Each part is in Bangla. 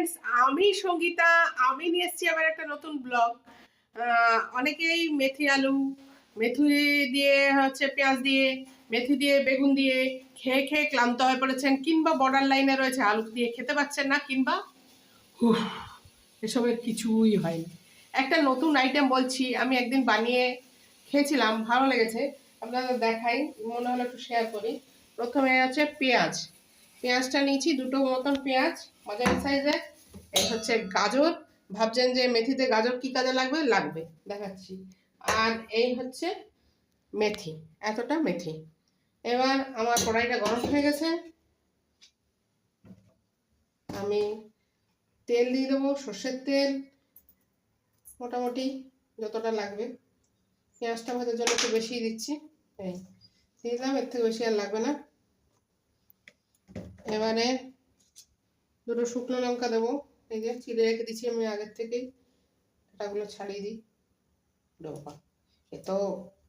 ফ্রেন্ডস, আমি সঙ্গীতা। আমি নিয়ে এসেছি আবার একটা নতুন ব্লগ। অনেকেই মেথি আলু, মেথি দিয়ে হচ্ছে পেঁয়াজ দিয়ে, মেথি দিয়ে বেগুন দিয়ে খেয়ে খেয়ে ক্লান্ত হয়ে পড়েছেন, কিংবা বর্ডার লাইনে রয়েছে আলু দিয়ে খেতে পাচ্ছেন না, কিংবা এসবের কিছুই হয়নি। একটা নতুন আইটেম বলছি, আমি একদিন বানিয়ে খেয়েছিলাম, ভালো লেগেছে। আপনাদের দেখাই, মনে হলো একটু শেয়ার করি। প্রথমে আছে পেঁয়াজ। পেঁয়াজটা নিয়েছি, দুটো মতন পেঁয়াজ মাঝারি সাইজের। এই হচ্ছে গাজর। ভাবছেন যে মেথিতে গাজর কি কাজে লাগবে, লাগবে, দেখাচ্ছি। আর এই হচ্ছে মেথি, এতটা মেথি। এবার আমার কড়াইটা গরম হয়ে গেছে, আমি তেল দিয়ে দেবো, সর্ষের তেল, মোটামুটি যতটা লাগবে। পেঁয়াজটা ভাজার জন্য একটু বেশি দিচ্ছি, এই দিয়ে দিলাম, এর থেকে বেশি আর লাগবে না। এবারে দুটো শুকনো লঙ্কা দেবো, এই যে চিড়ে রেখে দিচ্ছি আমি আগের থেকেই, এটাগুলো ছাড়িয়ে দিই। ডোবা এ তো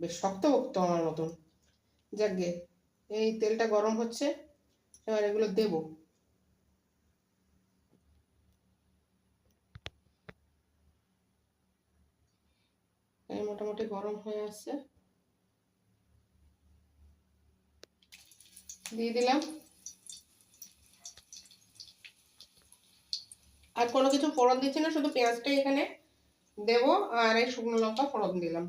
বেশ শক্ত ভক্ত আমার মতন। যাকগে, এই তেলটা গরম হচ্ছে, এবার এগুলো দেবো। এই মোটামুটি গরম হয়ে আসছে, দিয়ে দিলাম। আর কোনো কিছু ফোড়ন দিচ্ছি না, শুধু পেঁয়াজটাই এখানে দেবো, আর এই শুকনো লঙ্কা ফোড়ন দিলাম।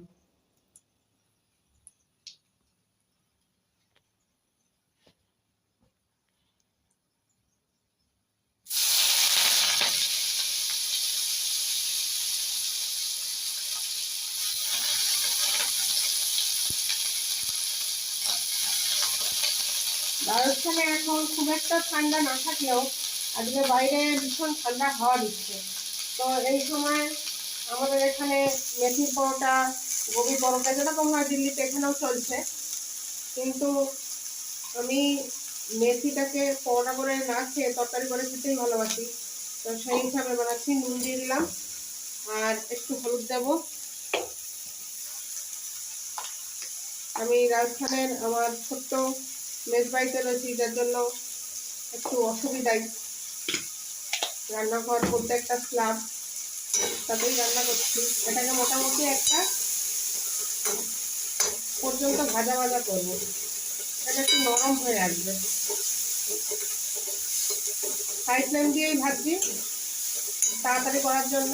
রাজস্থানে এখন খুব একটা ঠান্ডা না থাকলেও আজকে বাইরে ভীষণ ঠান্ডা হাওয়া দিচ্ছে। তো এই সময় আমাদের এখানে মেথির পরোটা, গোবি পরোটা যেরকম হয় দিল্লিতে, এখানেও চলছে। কিন্তু আমি মেথিটাকে পরোটা করে না খেয়ে তরকারি করে খেতেই ভালোবাসি। তো সেই হিসাবে বানাচ্ছি। নুন দিয়ে দিলাম, আর একটু হলুদ দেবো। আমি রাজস্থানের আমার ছোট্ট মেস বাড়িতে রয়েছি, যার জন্য একটু অসুবিধাই। রান্নাঘর করতে একটা স্ল্যাব, তাতেই রান্না করছি। এটাকে মোটামুটি একটা পর্যন্ত ভাজা ভাজা করবো, এটা একটু নরম হয়ে আসবে। হাই ফ্লেম দিয়েই ভাজছি তাড়াতাড়ি করার জন্য।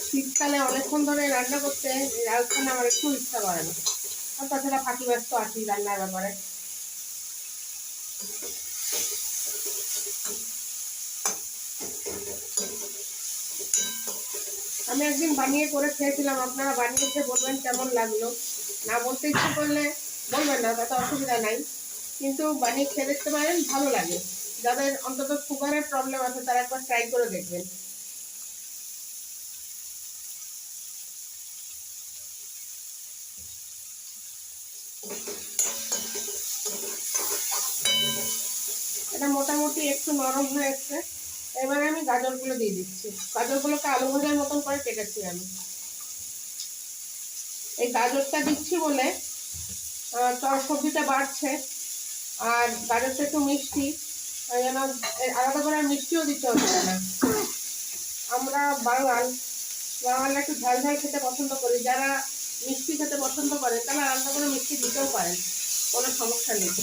শীতকালে অনেকক্ষণ ধরে রান্না করতে রাজস্থানে আমার একটু ইচ্ছা করে না, আর তাছাড়া ফাঁকি ব্যস্ত আছি রান্নার ব্যাপারে। আমি একদিন বানিয়ে করে খেয়েছিলাম, আপনারা বানিয়ে খেয়ে বলবেন কেমন লাগলো। না বলতে ইচ্ছে করলে বলবেন না, তাতে অসুবিধা নাই, কিন্তু বানিয়ে খেয়ে দেখতে পারেন, ভালো লাগে। যাদের অন্তত সুগারের প্রবলেম আছে তারা একবার ট্রাই করে দেখবেন। এটা মোটামুটি একটু নরম হয়ে এসছে। এবারে আমি গাজরগুলো দিয়ে দিচ্ছি। গাজরগুলোকে আলু ভাজার মতন করে কেটেছি আমি। এই গাজরটা দিচ্ছি বলে সবজিটা বাড়ছে, আর গাজরটা একটু মিষ্টি, যেন আলাদা করে মিষ্টিও দিতে হচ্ছে না। আমরা বাঙালরা একটু ঝাল ঝাল খেতে পছন্দ করি। যারা মিষ্টি খেতে পছন্দ করে তারা আলাদা করে মিষ্টি দিতেও পারেন, কোনো সমস্যা নেই।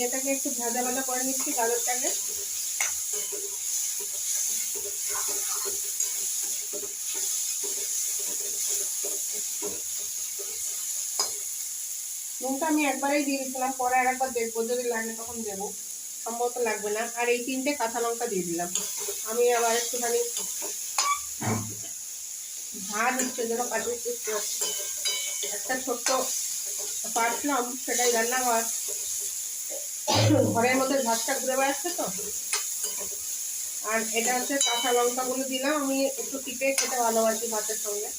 এটাকে একটু ভাজা ভাজা করে নিচ্ছি গাজরটাকে। নুনটা আমি একবারেই দিয়ে দিয়েছিলাম, পরে আর একবার দেখবো, যদি লাগে তখন দেবো, সম্ভবত লাগবে না। আর এই 3টে কাঁচা লঙ্কা দিয়ে দিলাম। আমি আবার একটুখানি ঝাল হচ্ছে যেন কাজু একটা ছোট্ট পারফিউম, সেটাই রান্নাঘর, ঘরের মধ্যে ঝাঁসটা ঘুরে বেড়াচ্ছে তো। আর এটা হচ্ছে কাঁচা লঙ্কাগুলো দিলাম, আমি একটু টিপে খেতে ভালোবাসি ভাতের সঙ্গে,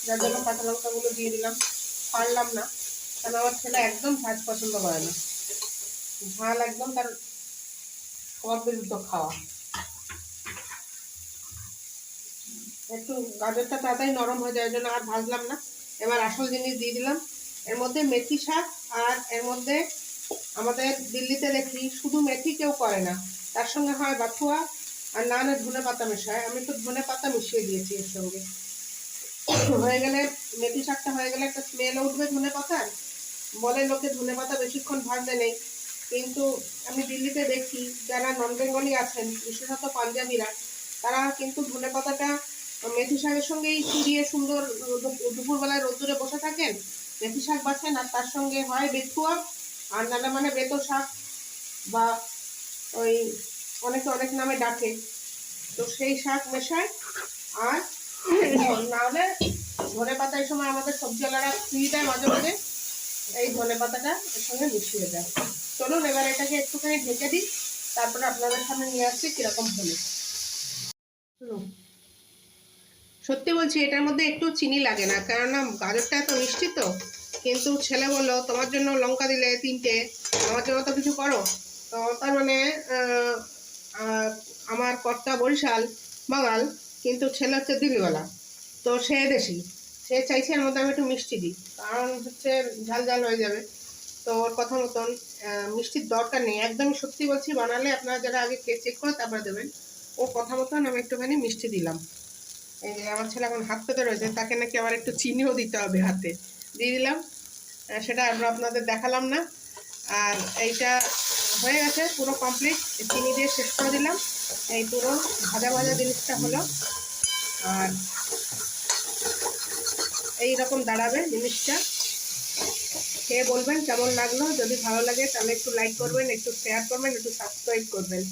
যার জন্য কাঁচা লঙ্কাগুলো দিয়ে দিলাম। পারলাম না, কারণ আমার ছেলে একদম ঝাঁজ পছন্দ করে না, ঝাল একদম তার স্বভাব বিরুদ্ধ খাওয়া। একটু গাজরটা তাড়াতাড়ি নরম হয়ে যায়, ওই জন্য আর ভাজলাম না। এবার আসল জিনিস দিয়ে দিলাম এর মধ্যে, মেথি শাক। আর এর মধ্যে আমাদের দিল্লিতে দেখি শুধু মেথি কেউ করে না, তার সঙ্গে হয় বাথুয়া, আর না হলে ধনে পাতা মেশায়। আমি একটু ধনে পাতা মিশিয়ে দিয়েছি এর সঙ্গে। হয়ে গেলে, মেথি শাকটা হয়ে গেলে একটা স্মেল উঠবে ধনে পাতার। বলে লোকে ধনে পাতা বেশিক্ষণ ভাজতে নেই, কিন্তু আমি দিল্লিতে দেখি যারা নন বেঙ্গলি আছেন, বিশেষত পাঞ্জাবিরা, তারা কিন্তু ধনে পাতাটা মেথি শাকের সঙ্গেই চুরিয়ে সুন্দর দুপুরবেলায় রোদ্দুরে বসে থাকেন, মেথি শাক বাছেন, আর তার সঙ্গে হয় বেথুয়া, আর নানা মানে বেতো শাক, বা ওই অনেকে অনেক নামে ডাকে, তো সেই শাক মেশায়। আর নাহলে ধনে পাতা এই সময় আমাদের সবজিওয়ালারা ফ্রি দেয় মাঝে মাঝে, এই ধনে পাতাটা এর সঙ্গে মিশিয়ে দেয়। চলুন এবার এটাকে একটুখানি ঢেকে দিই, তারপরে আপনাদের সামনে নিয়ে আসছি কিরকম হলো। সত্যি বলছি, এটার মধ্যে একটু চিনি লাগে না, কেননা গাজরটা এত মিষ্টি তো। কিন্তু ছেলে বললো তোমার জন্য লঙ্কা দিলে 3টে, আমার জন্য তো কিছু করো। তো তার মানে আমার কর্তা বরিশাল বাঙাল, কিন্তু ছেলে হচ্ছে দিল্লিওয়ালা, তো সে দেশি। সে চাইছে এর মধ্যে আমি একটু মিষ্টি দিই, কারণ হচ্ছে ঝাল ঝাল হয়ে যাবে। তো ওর কথা মতন মিষ্টির দরকার নেই, একদমই সত্যি বলছি, বানালে আপনারা যারা আগে চেক করে তারপরে দেবেন। ও কথা মতন আমি একটুখানি মিষ্টি দিলাম। এই যে আমার ছেলে এখন হাত পেতে রয়েছে, তাকে নাকি আবার একটু চিনিও দিতে হবে হাতে, দিয়ে দিলাম। সেটা আমরা আপনাদের দেখালাম না। আর এইটা হয়ে গেছে পুরো কমপ্লিট, চিনি দিয়ে শেষ করে দিলাম। এই পুরো ভাজা ভাজা জিনিসটা হলো, আর এইরকম দাঁড়াবে জিনিসটা। খেয়ে বলবেন কেমন লাগলো, যদি ভালো লাগে তাহলে একটু লাইক করবেন, একটু শেয়ার করবেন, একটু সাবস্ক্রাইব করবেন,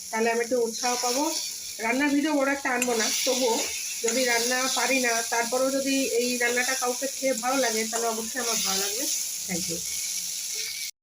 তাহলে আমি একটু উৎসাহ পাবো। রান্নার ভিডিও বড় একটা আনবো না, তবুও যদি রান্না পারি না, তারপরেও যদি এই রান্নাটা কাউকে খেয়ে ভালো লাগে, তাহলে অবশ্যই আমার ভালো লাগবে। Thank you.